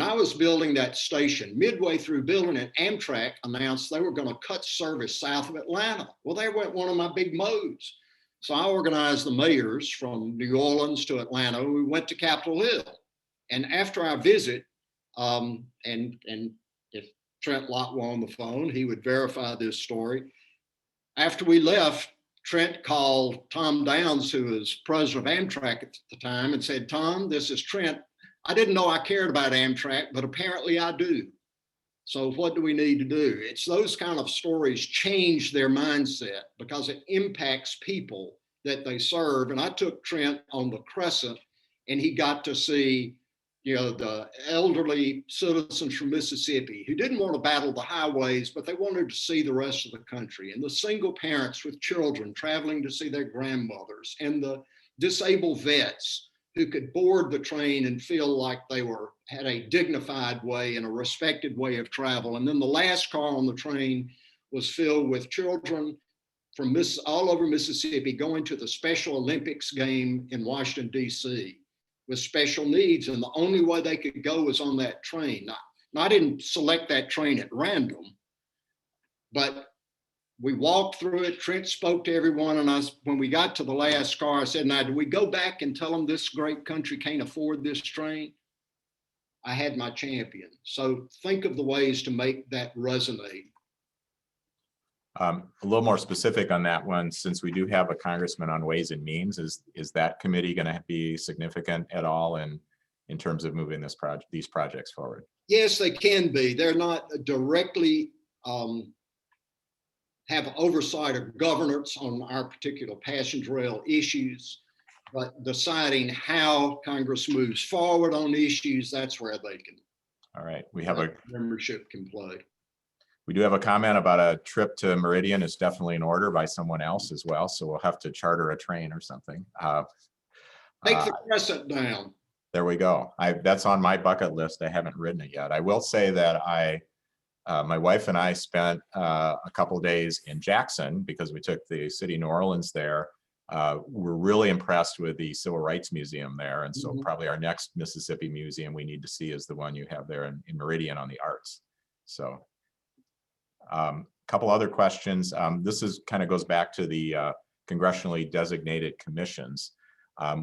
I was building that station, midway through building it, Amtrak announced they were going to cut service south of Atlanta. Well, they went one of my big modes. So I organized the mayors from New Orleans to Atlanta. We went to Capitol Hill. And after our visit, and if Trent Lott were on the phone, he would verify this story. After we left, Trent called Tom Downs, who was president of Amtrak at the time, and said, "Tom, this is Trent. I didn't know I cared about Amtrak, but apparently I do. So what do we need to do?" It's those kind of stories change their mindset because it impacts people that they serve. And I took Trent on the Crescent, and he got to see, the elderly citizens from Mississippi who didn't want to battle the highways, but they wanted to see the rest of the country, and the single parents with children traveling to see their grandmothers, and the disabled vets who could board the train and feel like they had a dignified way and a respected way of travel. And then the last car on the train was filled with children from all over Mississippi going to the Special Olympics game in Washington, D.C. with special needs. And the only way they could go was on that train. Now, I didn't select that train at random, but we walked through it. Trent spoke to everyone. And when we got to the last car, I said, "Now, do we go back and tell them this great country can't afford this train?" I had my champion. So think of the ways to make that resonate. A little more specific on that one, since we do have a congressman on Ways and Means, is that committee going to be significant at all in terms of moving these projects forward? Yes, they can be. They're not directly have oversight or governance on our particular passenger rail issues, but deciding how Congress moves forward on issues, that's where they can. All right, we have membership can play. We do have a comment about a trip to Meridian is definitely in order by someone else as well, so we'll have to charter a train or something. Take the Crescent down. There we go. That's on my bucket list. I haven't ridden it yet. I will say that my wife and I spent a couple of days in Jackson because we took the city of New Orleans there. We're really impressed with the Civil Rights Museum there. And so probably our next Mississippi museum we need to see is the one you have there in Meridian on the arts. So a couple other questions. This kind of goes back to the congressionally designated commissions.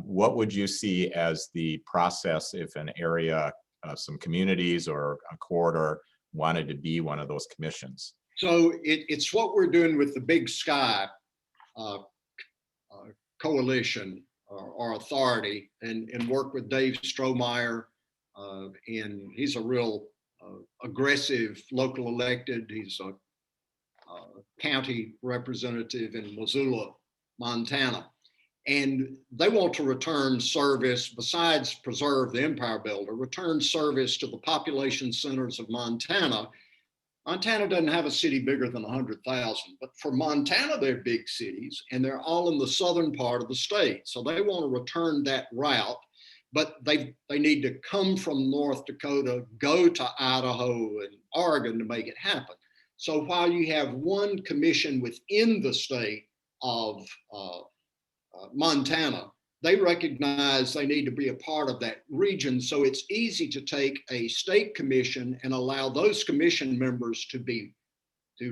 What would you see as the process if an area, some communities or a corridor wanted to be one of those commissions? So it's what we're doing with the Big Sky coalition or authority, and work with Dave Strohmeyer. And he's a real aggressive local elected. He's a county representative in Missoula, Montana. And they want to return service, besides preserve the Empire Builder, return service to the population centers of Montana. Montana doesn't have a city bigger than 100,000, but for Montana, they're big cities, and they're all in the southern part of the state. So they want to return that route, but they need to come from North Dakota, go to Idaho and Oregon to make it happen. So while you have one commission within the state of Montana, they recognize they need to be a part of that region. So it's easy to take a state commission and allow those commission members to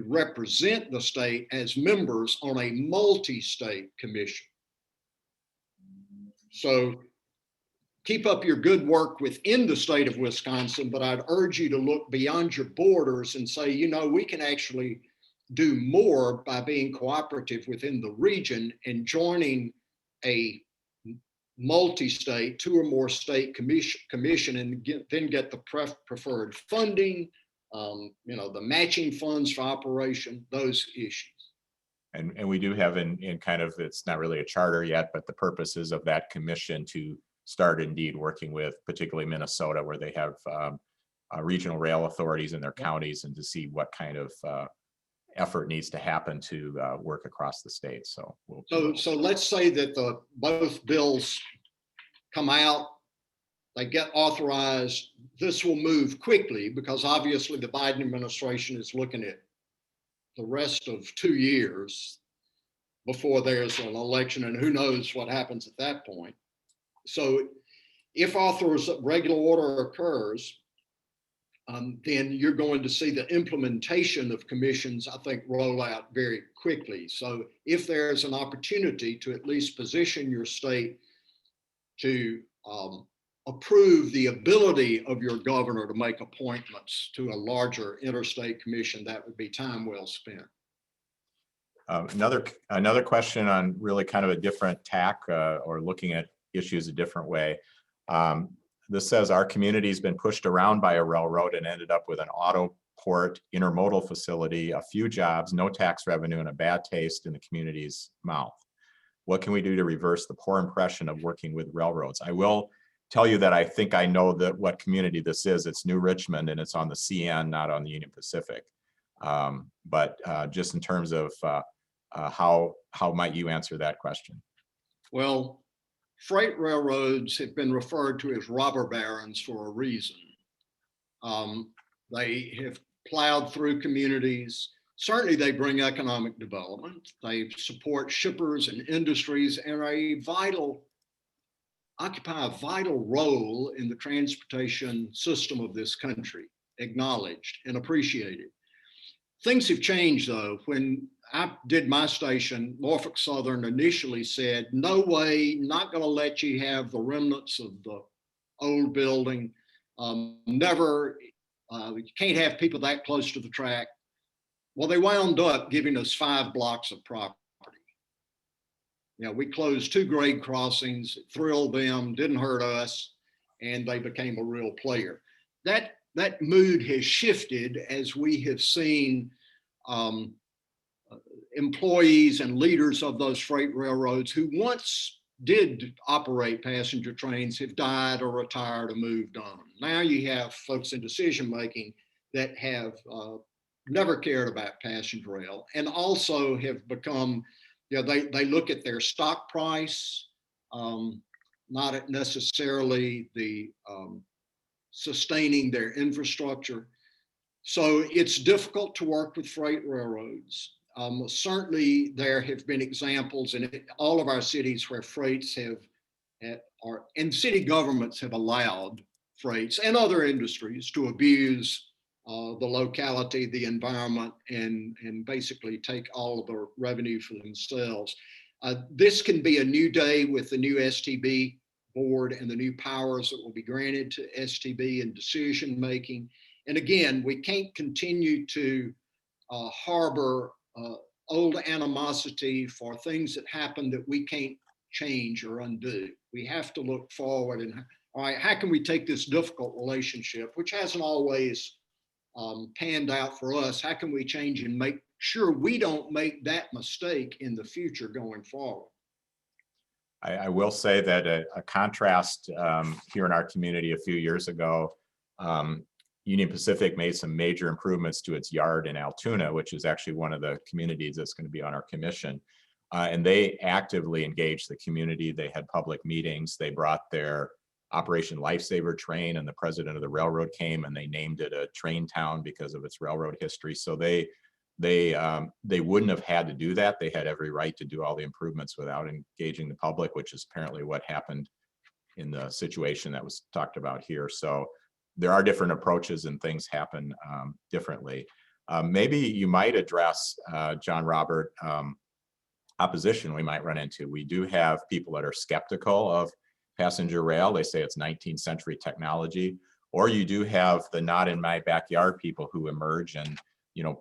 represent the state as members on a multi-state commission. So keep up your good work within the state of Wisconsin, but I'd urge you to look beyond your borders and say, you know, we can actually do more by being cooperative within the region and joining a multi-state, 2 or more state commission and then get the preferred funding, you know, the matching funds for operation, those issues. And we do have in kind of, it's not really a charter yet, but the purposes of that commission to start indeed working with particularly Minnesota, where they have regional rail authorities in their counties, and to see what kind of effort needs to happen to work across the state. So so let's say that both bills come out, they get authorized. This will move quickly because obviously the Biden administration is looking at the rest of 2 years before there's an election, and who knows what happens at that point. So if regular order occurs, then you're going to see the implementation of commissions, I think, roll out very quickly. So if there's an opportunity to at least position your state to approve the ability of your governor to make appointments to a larger interstate commission, that would be time well spent. Another question on really kind of a different tack, or looking at issues a different way. This says our community has been pushed around by a railroad and ended up with an auto port intermodal facility, a few jobs, no tax revenue, and a bad taste in the community's mouth. What can we do to reverse the poor impression of working with railroads? I will tell you that I think I know what community this is. It's New Richmond, and it's on the CN, not on the Union Pacific. But just in terms of how might you answer that question? Well, freight railroads have been referred to as robber barons for a reason. They have plowed through communities. Certainly they bring economic development. They support shippers and industries and occupy a vital role in the transportation system of this country, acknowledged and appreciated. Things have changed though. When I did my station, Norfolk Southern initially said, no way, not gonna let you have the remnants of the old building. Never, you can't have people that close to the track. Well, they wound up giving us 5 blocks of property. You know, we closed 2 grade crossings, it thrilled them, didn't hurt us, and they became a real player. That mood has shifted as we have seen employees and leaders of those freight railroads who once did operate passenger trains have died or retired or moved on. Now you have folks in decision making that have never cared about passenger rail, and also have become, you know, they look at their stock price, not at necessarily the sustaining their infrastructure. So it's difficult to work with freight railroads. Certainly there have been examples in all of our cities where freights and city governments have allowed freights and other industries to abuse the locality, the environment, and basically take all of the revenue for themselves. This can be a new day with the new STB board and the new powers that will be granted to STB in decision making. And again, we can't continue to harbor old animosity for things that happen that we can't change or undo. We have to look forward and, all right, how can we take this difficult relationship, which hasn't always panned out for us, how can we change and make sure we don't make that mistake in the future going forward? I will say that a contrast here in our community a few years ago, Union Pacific made some major improvements to its yard in Altoona, which is actually one of the communities that's going to be on our commission. And they actively engaged the community. They had public meetings. They brought their Operation Lifesaver train, and the president of the railroad came and they named it a train town because of its railroad history. So they wouldn't have had to do that. They had every right to do all the improvements without engaging the public, which is apparently what happened in the situation that was talked about here. So there are different approaches and things happen differently. Maybe you might address, John Robert, opposition we might run into. We do have people that are skeptical of passenger rail. They say it's 19th century technology. Or you do have the not in my backyard people who emerge, and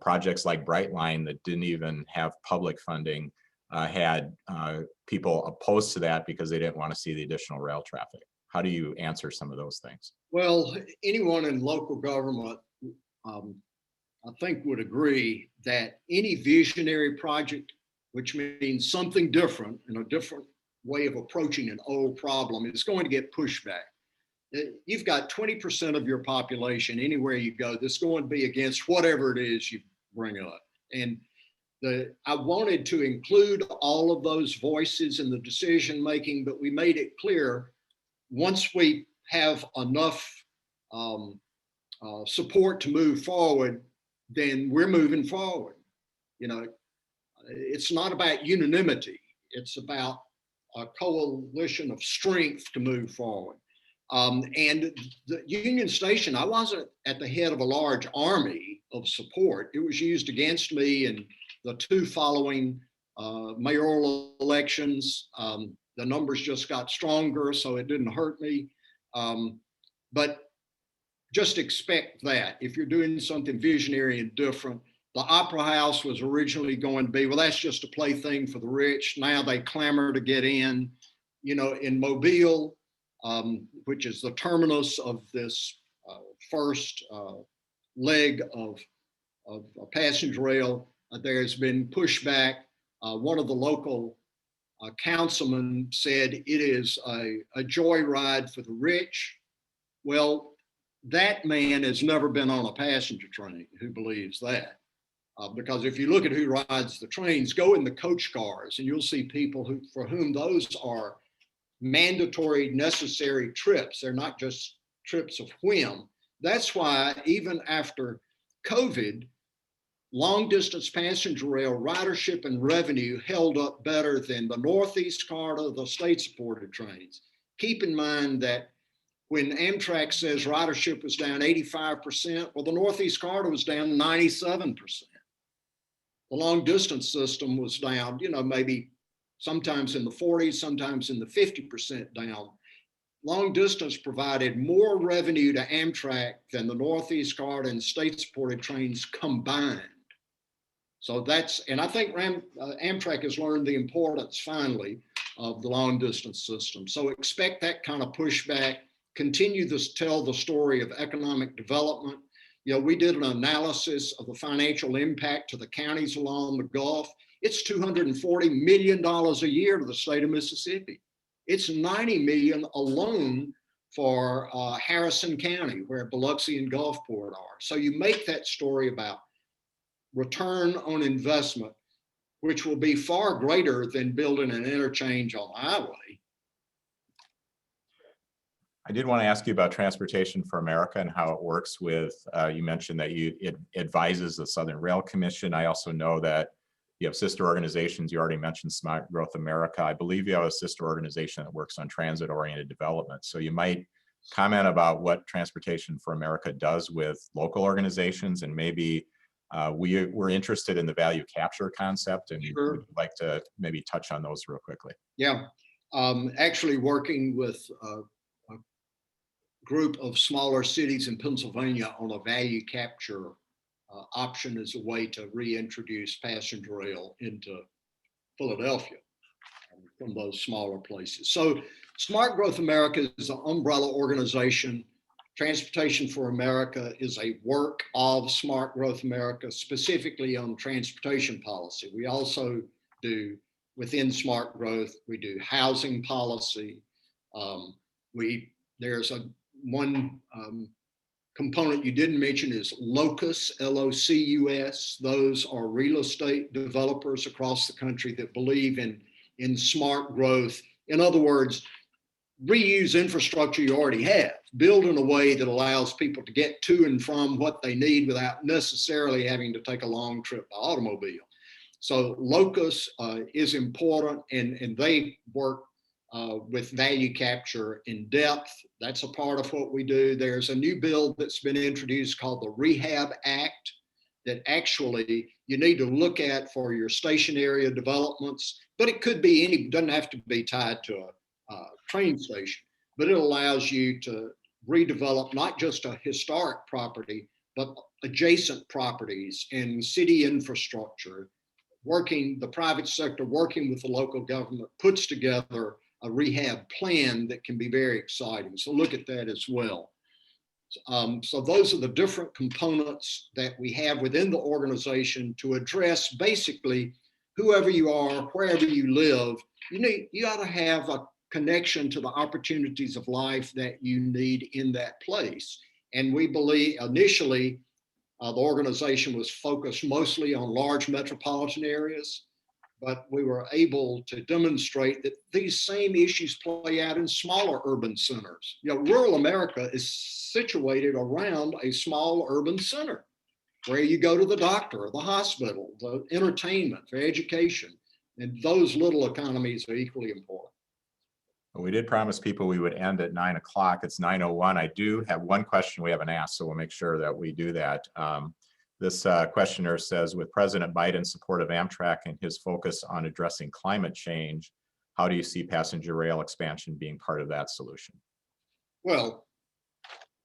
projects like Brightline that didn't even have public funding had people opposed to that because they didn't want to see the additional rail traffic. How do you answer some of those things? Well, anyone in local government, I think, would agree that any visionary project, which means something different and a different way of approaching an old problem, is going to get pushback. You've got 20% of your population anywhere you go that's going to be against whatever it is you bring up. And I wanted to include all of those voices in the decision making, but we made it clear once we have enough support to move forward, then we're moving forward. It's not about unanimity. It's about a coalition of strength to move forward. And the Union Station, I wasn't at the head of a large army of support. It was used against me in the two following mayoral elections. The numbers just got stronger, so it didn't hurt me. But just expect that if you're doing something visionary and different. The Opera House was originally going to be, well, that's just a plaything for the rich. Now they clamor to get in. In Mobile, which is the terminus of this first leg of passenger rail, there's been pushback. One of the local councilmen said it is a joyride for the rich. Well, that man has never been on a passenger train who believes that. Because if you look at who rides the trains, go in the coach cars and you'll see people for whom those are mandatory, necessary trips. They're not just trips of whim. That's why even after COVID, long distance passenger rail ridership and revenue held up better than the Northeast corridor, the state supported trains. Keep in mind that when Amtrak says ridership was down 85%, well, the Northeast corridor was down 97%. The long distance system was down, maybe sometimes in the 40s, sometimes in the 50% down. Long distance provided more revenue to Amtrak than the Northeast corridor and state-supported trains combined. So and I think Amtrak has learned the importance finally of the long distance system. So expect that kind of pushback. Continue to tell the story of economic development. We did an analysis of the financial impact to the counties along the Gulf. It's $240 million a year to the state of Mississippi. It's $90 million alone for Harrison County, where Biloxi and Gulfport are. So you make that story about return on investment, which will be far greater than building an interchange on the highway. I did want to ask you about Transportation for America and how it works with, you mentioned that it advises the Southern Rail Commission. I also know that you have sister organizations. You already mentioned Smart Growth America. I believe you have a sister organization that works on transit-oriented development. So you might comment about what Transportation for America does with local organizations, and maybe we're interested in the value capture concept, and Sure. would like to maybe touch on those real quickly. Yeah, actually working with a group of smaller cities in Pennsylvania on a value capture option as a way to reintroduce passenger rail into Philadelphia from those smaller places. So Smart Growth America is an umbrella organization. Transportation for America is a work of Smart Growth America, specifically on transportation policy. We also do, within Smart Growth, we do housing policy. There's one component you didn't mention is LOCUS, L-O-C-U-S. Those are real estate developers across the country that believe in smart growth. In other words, reuse infrastructure you already have, build in a way that allows people to get to and from what they need without necessarily having to take a long trip by automobile. So LOCUS is important, and they work with value capture in depth. That's a part of what we do. There's a new bill that's been introduced called the Rehab Act that actually you need to look at for your station area developments, but it could be doesn't have to be tied to train station, but it allows you to redevelop not just a historic property, but adjacent properties and city infrastructure. The private sector working with the local government puts together a rehab plan that can be very exciting. So look at that as well. So those are the different components that we have within the organization to address basically whoever you are, wherever you live. You ought to have a connection to the opportunities of life that you need in that place. And we believe initially the organization was focused mostly on large metropolitan areas, but we were able to demonstrate that these same issues play out in smaller urban centers. Rural America is situated around a small urban center where you go to the doctor, the hospital, the entertainment, for education, and those little economies are equally important. We did promise people we would end at 9 o'clock. It's 9:01. I do have one question we haven't asked, so we'll make sure that we do that. This questioner says, with President Biden's support of Amtrak and his focus on addressing climate change, how do you see passenger rail expansion being part of that solution? Well,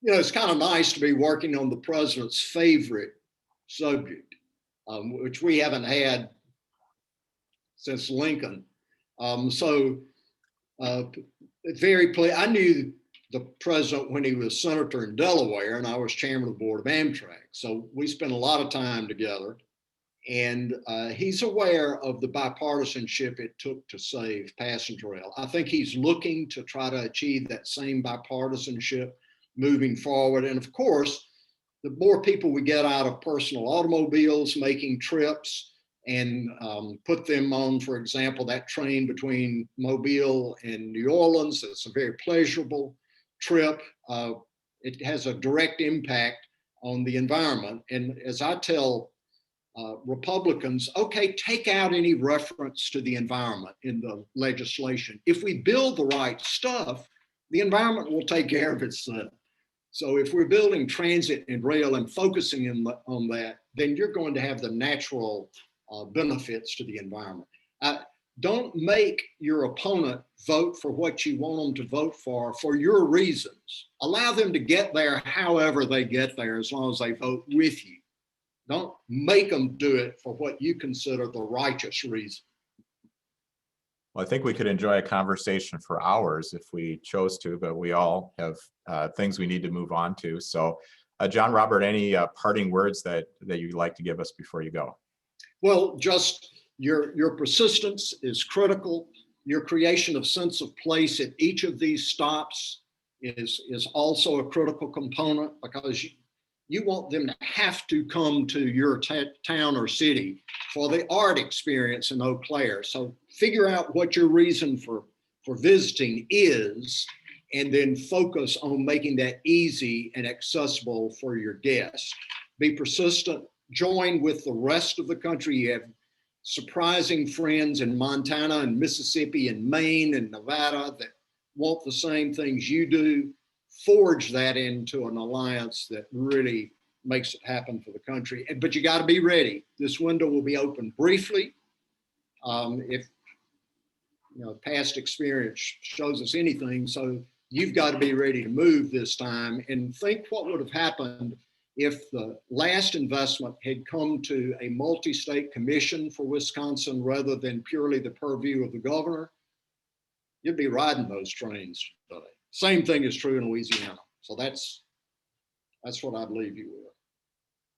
it's kind of nice to be working on the president's favorite subject, which we haven't had since Lincoln. I knew the president when he was senator in Delaware, and I was chairman of the board of Amtrak. So we spent a lot of time together, and he's aware of the bipartisanship it took to save passenger rail. I think he's looking to try to achieve that same bipartisanship moving forward. And of course, the more people we get out of personal automobiles making trips and put them on, for example, that train between Mobile and New Orleans, it's a very pleasurable trip. It has a direct impact on the environment. And as I tell Republicans, okay, take out any reference to the environment in the legislation. If we build the right stuff, the environment will take care of itself. So if we're building transit and rail and focusing on that, then you're going to have the natural benefits to the environment. Don't make your opponent vote for what you want them to vote for your reasons. Allow them to get there however they get there, as long as they vote with you. Don't make them do it for what you consider the righteous reason. Well, I think we could enjoy a conversation for hours if we chose to, but we all have things we need to move on to. So, John Robert, any parting words that you'd like to give us before you go? Well, just your persistence is critical. Your creation of sense of place at each of these stops is also a critical component, because you want them to have to come to your town or city for the art experience in Eau Claire. So figure out what your reason for visiting is, and then focus on making that easy and accessible for your guests. Be persistent. Join with the rest of the country. You have surprising friends in Montana and Mississippi and Maine and Nevada that want the same things you do. Forge that into an alliance that really makes it happen for the country. But you got to be ready. This window will be open briefly. If past experience shows us anything, so you've got to be ready to move this time, and think what would have happened if the last investment had come to a multi-state commission for Wisconsin rather than purely the purview of the governor. You'd be riding those trains today. Same thing is true in Louisiana. So that's what I'd leave you with.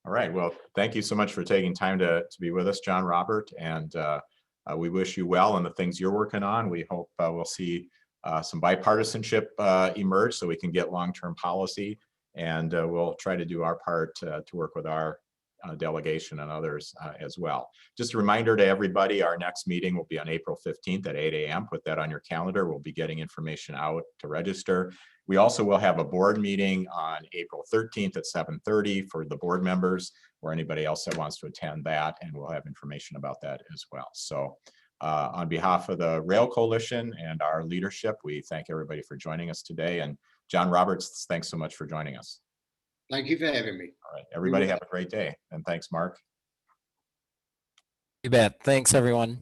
All right. Well, thank you so much for taking time to be with us, John Robert. And we wish you well in the things you're working on. We hope we'll see some bipartisanship emerge so we can get long-term policy. And we'll try to do our part to work with our delegation and others as well. Just a reminder to everybody, our next meeting will be on April 15th at 8 a.m. Put that on your calendar. We'll be getting information out to register. We also will have a board meeting on April 13th at 7:30 for the board members or anybody else that wants to attend that, and we'll have information about that as well. So on behalf of the Rail Coalition and our leadership, we thank everybody for joining us today. And John Roberts, thanks so much for joining us. Thank you for having me. All right, everybody have a great day. And thanks, Mark. You bet. Thanks, everyone.